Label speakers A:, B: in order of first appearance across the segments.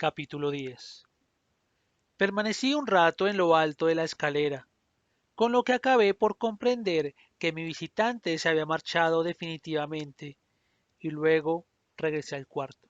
A: Capítulo 10. Permanecí un rato en lo alto de la escalera, con lo que acabé por comprender que mi visitante se había marchado definitivamente, y luego regresé al cuarto.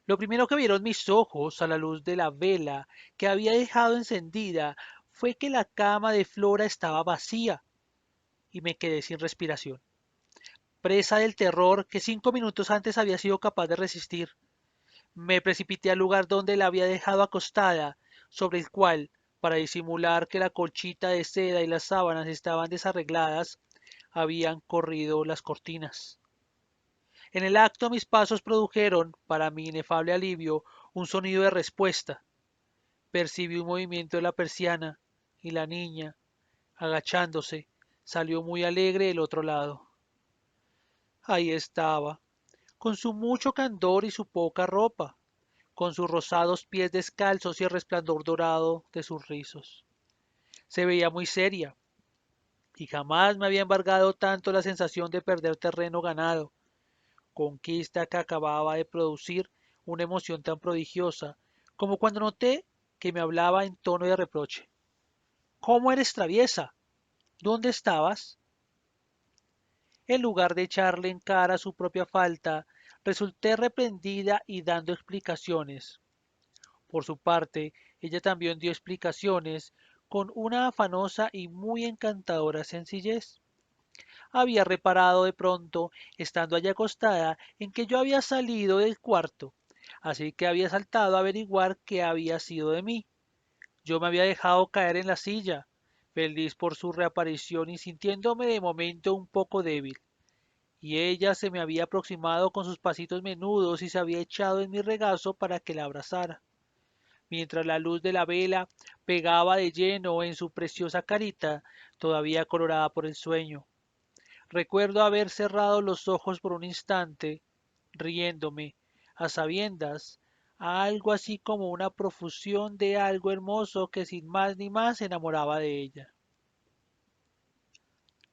A: Lo primero que vieron mis ojos a la luz de la vela que había dejado encendida fue que la cama de Flora estaba vacía, y me quedé sin respiración, presa del terror que 5 minutos antes había sido capaz de resistir. Me precipité al lugar donde la había dejado acostada, sobre el cual, para disimular que la colchita de seda y las sábanas estaban desarregladas, habían corrido las cortinas. En el acto mis pasos produjeron, para mi inefable alivio, un sonido de respuesta. Percibí un movimiento de la persiana y la niña, agachándose, salió muy alegre del otro lado. Ahí estaba, con su mucho candor y su poca ropa, con sus rosados pies descalzos y el resplandor dorado de sus rizos. Se veía muy seria, y jamás me había embargado tanto la sensación de perder terreno ganado, conquista que acababa de producir una emoción tan prodigiosa como cuando noté que me hablaba en tono de reproche. ¿Cómo eres traviesa? ¿Dónde estabas? En lugar de echarle en cara su propia falta, resulté reprendida y dando explicaciones. Por su parte, ella también dio explicaciones con una afanosa y muy encantadora sencillez. Había reparado de pronto, estando allá acostada, en que yo había salido del cuarto, así que había saltado a averiguar qué había sido de mí. Yo me había dejado caer en la silla, feliz por su reaparición y sintiéndome de momento un poco débil, y ella se me había aproximado con sus pasitos menudos y se había echado en mi regazo para que la abrazara mientras la luz de la vela pegaba de lleno en su preciosa carita, todavía colorada por el sueño. Recuerdo haber cerrado los ojos por un instante, riéndome, a sabiendas, a algo así como una profusión de algo hermoso que sin más ni más se enamoraba de ella.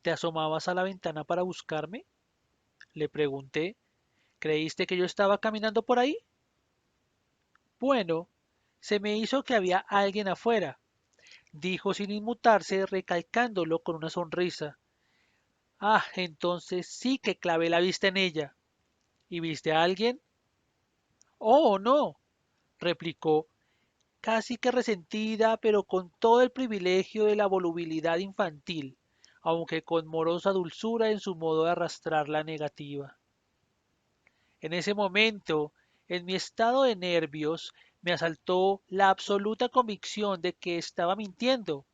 A: ¿Te asomabas a la ventana para buscarme? Le pregunté. ¿Creíste que yo estaba caminando por ahí? Bueno, se me hizo que había alguien afuera, dijo sin inmutarse, recalcándolo con una sonrisa. Ah, entonces sí que clavé la vista en ella. ¿Y viste a alguien? Oh, no, replicó, casi que resentida, pero con todo el privilegio de la volubilidad infantil, aunque con morosa dulzura en su modo de arrastrar la negativa. En ese momento, en mi estado de nervios, me asaltó la absoluta convicción de que estaba mintiendo,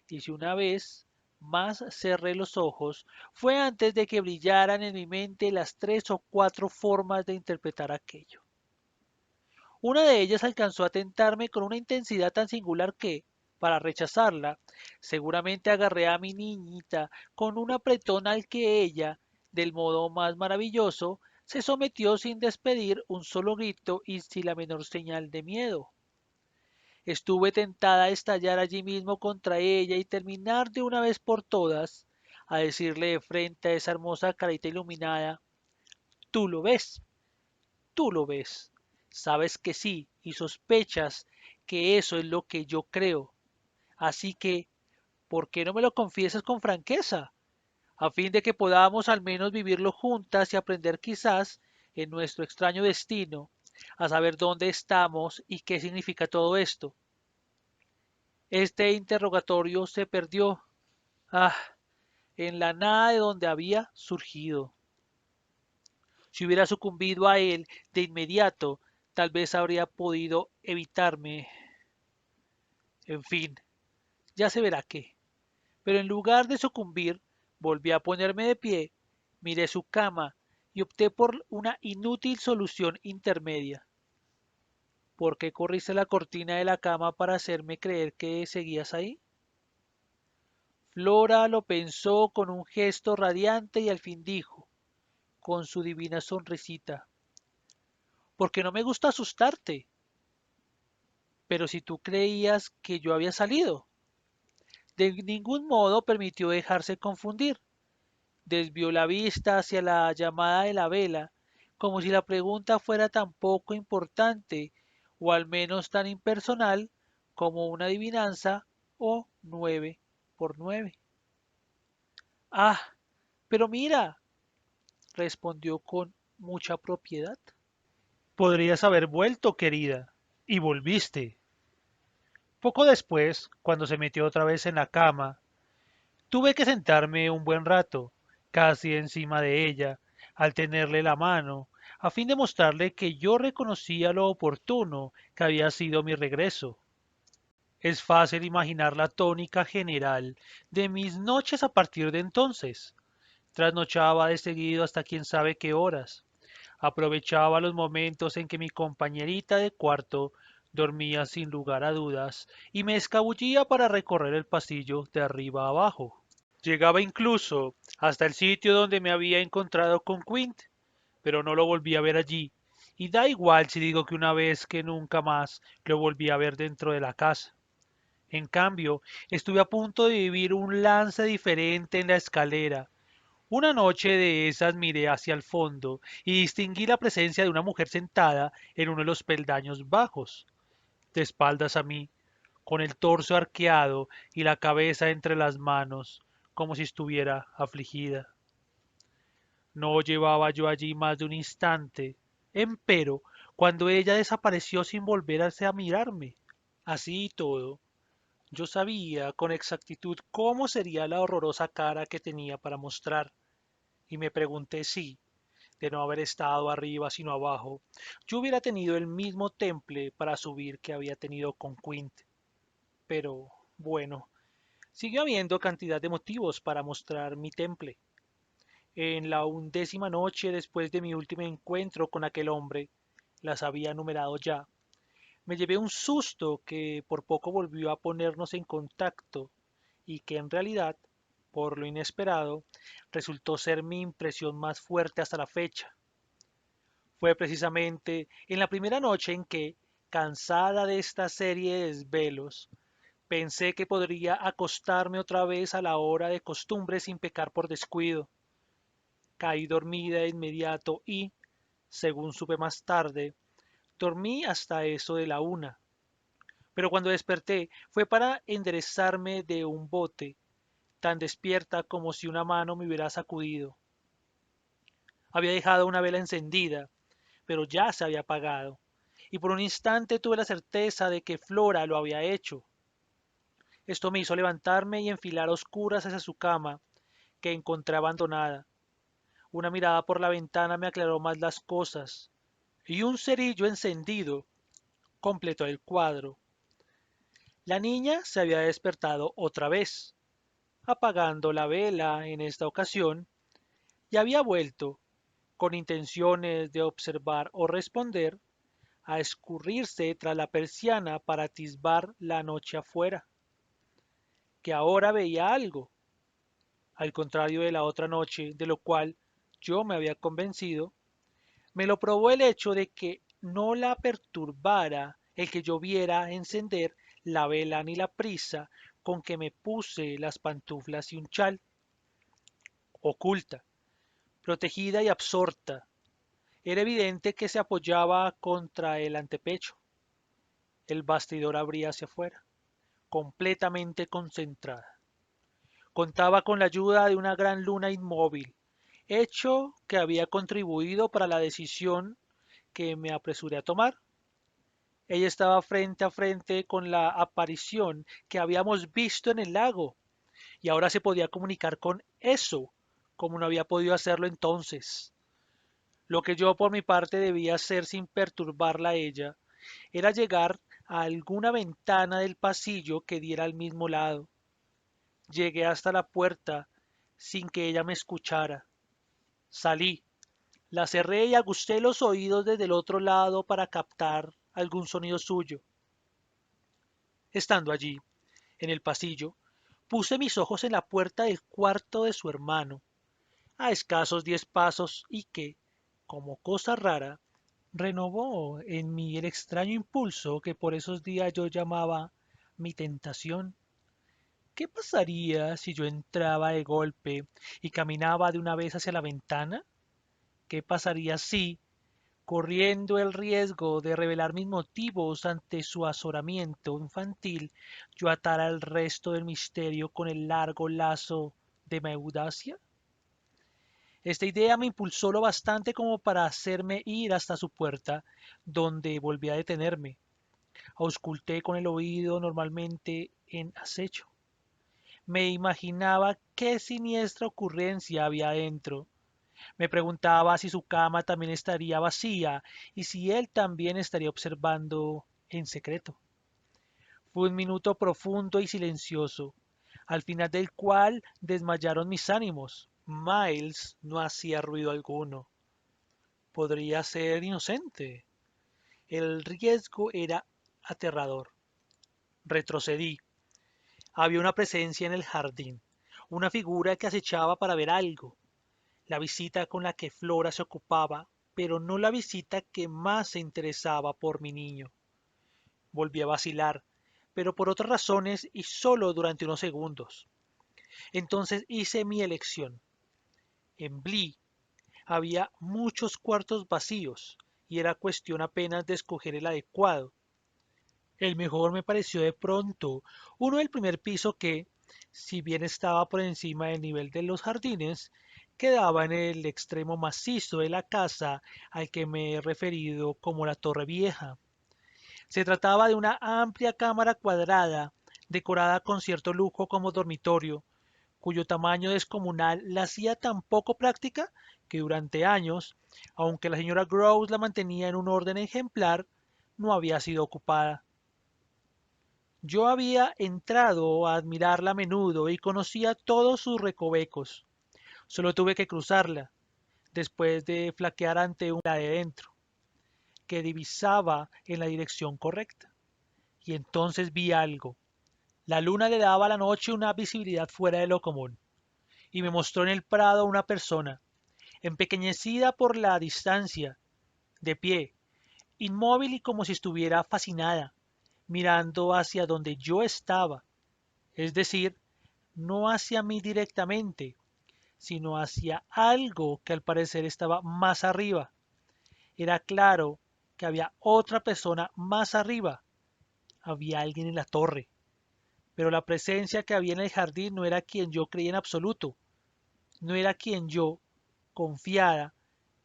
A: y si una vez más cerré los ojos, fue antes de que brillaran en mi mente las 3 o 4 formas de interpretar aquello. Una de ellas alcanzó a tentarme con una intensidad tan singular que, para rechazarla, seguramente agarré a mi niñita con un apretón al que ella, del modo más maravilloso, se sometió sin despedir un solo grito y sin la menor señal de miedo. Estuve tentada a estallar allí mismo contra ella y terminar de una vez por todas, a decirle de frente a esa hermosa carita iluminada, tú lo ves, tú lo ves, sabes que sí y sospechas que eso es lo que yo creo. Así que, ¿por qué no me lo confiesas con franqueza? A fin de que podamos al menos vivirlo juntas y aprender quizás en nuestro extraño destino a saber dónde estamos y qué significa todo esto. Este interrogatorio se perdió, ah, en la nada de donde había surgido. Si hubiera sucumbido a él de inmediato, tal vez habría podido evitarme. En fin, ya se verá qué. Pero en lugar de sucumbir, volví a ponerme de pie, miré su cama y opté por una inútil solución intermedia. ¿Por qué corriste la cortina de la cama para hacerme creer que seguías ahí? Flora lo pensó con un gesto radiante y al fin dijo, con su divina sonrisita, porque no me gusta asustarte, pero si tú creías que yo había salido. De ningún modo permitió dejarse confundir. Desvió la vista hacia la llamada de la vela, como si la pregunta fuera tan poco importante, o al menos tan impersonal como una adivinanza o 9 por 9. Ah, pero mira, respondió con mucha propiedad.
B: Podrías haber vuelto, querida. Y volviste. Poco después, cuando se metió otra vez en la cama, tuve que sentarme un buen rato, casi encima de ella, al tenerle la mano, a fin de mostrarle que yo reconocía lo oportuno que había sido mi regreso. Es fácil imaginar la tónica general de mis noches a partir de entonces. Trasnochaba de seguido hasta quién sabe qué horas. Aprovechaba los momentos en que mi compañerita de cuarto dormía sin lugar a dudas y me escabullía para recorrer el pasillo de arriba a abajo. Llegaba incluso hasta el sitio donde me había encontrado con Quint, pero no lo volví a ver allí. Y da igual si digo que una vez que nunca más lo volví a ver dentro de la casa. En cambio, estuve a punto de vivir un lance diferente en la escalera. Una noche de esas miré hacia el fondo y distinguí la presencia de una mujer sentada en uno de los peldaños bajos, de espaldas a mí, con el torso arqueado y la cabeza entre las manos, como si estuviera afligida. No llevaba yo allí más de un instante, empero, cuando ella desapareció sin volverse a mirarme. Así y todo, yo sabía con exactitud cómo sería la horrorosa cara que tenía para mostrar, y me pregunté si, de no haber estado arriba sino abajo, yo hubiera tenido el mismo temple para subir que había tenido con Quint. Pero, bueno, siguió habiendo cantidad de motivos para mostrar mi temple. En la 11ª noche después de mi último encuentro con aquel hombre, las había numerado ya, me llevé un susto que por poco volvió a ponernos en contacto y que en realidad, por lo inesperado, resultó ser mi impresión más fuerte hasta la fecha. Fue precisamente en la primera noche en que, cansada de esta serie de desvelos, pensé que podría acostarme otra vez a la hora de costumbre sin pecar por descuido. Caí dormida de inmediato y, según supe más tarde, dormí hasta eso de la 1. Pero cuando desperté fue para enderezarme de un bote, tan despierta como si una mano me hubiera sacudido. Había dejado una vela encendida, pero ya se había apagado, y por un instante tuve la certeza de que Flora lo había hecho. Esto me hizo levantarme y enfilar a oscuras hacia su cama, que encontré abandonada. Una mirada por la ventana me aclaró más las cosas, y un cerillo encendido completó el cuadro. La niña se había despertado otra vez, apagando la vela en esta ocasión, y había vuelto, con intenciones de observar o responder, a escurrirse tras la persiana para atisbar la noche afuera, que ahora veía algo, al contrario de la otra noche, de lo cual yo me había convencido. Me lo probó el hecho de que no la perturbara el que yo viera encender la vela ni la prisa con que me puse las pantuflas y un chal. Oculta, protegida y absorta, era evidente que se apoyaba contra el antepecho. El bastidor abría hacia afuera, completamente concentrada. Contaba con la ayuda de una gran luna inmóvil, hecho que había contribuido para la decisión que me apresuré a tomar. Ella estaba frente a frente con la aparición que habíamos visto en el lago, y ahora se podía comunicar con eso, como no había podido hacerlo entonces. Lo que yo por mi parte debía hacer sin perturbarla a ella era llegar a alguna ventana del pasillo que diera al mismo lado. Llegué hasta la puerta sin que ella me escuchara. Salí, la cerré y aguzé los oídos desde el otro lado para captar algún sonido suyo. Estando allí, en el pasillo, puse mis ojos en la puerta del cuarto de su hermano, a escasos 10 pasos, y que, como cosa rara, renovó en mí el extraño impulso que por esos días yo llamaba mi tentación. ¿Qué pasaría si yo entraba de golpe y caminaba de una vez hacia la ventana? ¿Qué pasaría si,
A: Corriendo el riesgo de revelar mis motivos ante su azoramiento infantil, yo atara el resto del misterio con el largo lazo de mi audacia. Esta idea me impulsó lo bastante como para hacerme ir hasta su puerta, donde volví a detenerme. Ausculté con el oído normalmente en acecho. Me imaginaba qué siniestra ocurrencia había dentro. Me preguntaba si su cama también estaría vacía y si él también estaría observando en secreto. Fue un minuto profundo y silencioso, al final del cual desmayaron mis ánimos. Miles no hacía ruido alguno. Podría ser inocente. El riesgo era aterrador. Retrocedí. Había una presencia en el jardín, una figura que acechaba para ver algo. La visita con la que Flora se ocupaba, pero no la visita que más se interesaba por mi niño. Volví a vacilar, pero por otras razones y solo durante unos segundos. Entonces hice mi elección. En Blee había muchos cuartos vacíos y era cuestión apenas de escoger el adecuado. El mejor me pareció de pronto uno del primer piso que, si bien estaba por encima del nivel de los jardines, quedaba en el extremo macizo de la casa al que me he referido como la Torre Vieja. Se trataba de una amplia cámara cuadrada, decorada con cierto lujo como dormitorio, cuyo tamaño descomunal la hacía tan poco práctica que durante años, aunque la señora Grouse la mantenía en un orden ejemplar, no había sido ocupada. Yo había entrado a admirarla a menudo y conocía todos sus recovecos. Solo tuve que cruzarla, después de flaquear ante una de dentro, que divisaba en la dirección correcta. Y entonces vi algo. La luna le daba a la noche una visibilidad fuera de lo común, y me mostró en el prado una persona, empequeñecida por la distancia, de pie, inmóvil y como si estuviera fascinada, mirando hacia donde yo estaba, es decir, no hacia mí directamente, sino hacia algo que al parecer estaba más arriba. Era claro que había otra persona más arriba, había alguien en la torre, pero la presencia que había en el jardín no era quien yo creía en absoluto, no era quien yo, confiada,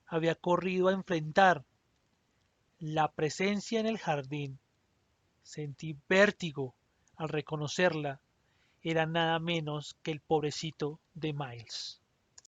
A: había corrido a enfrentar. La presencia en el jardín, sentí vértigo al reconocerla, era nada menos que el pobrecito de Miles.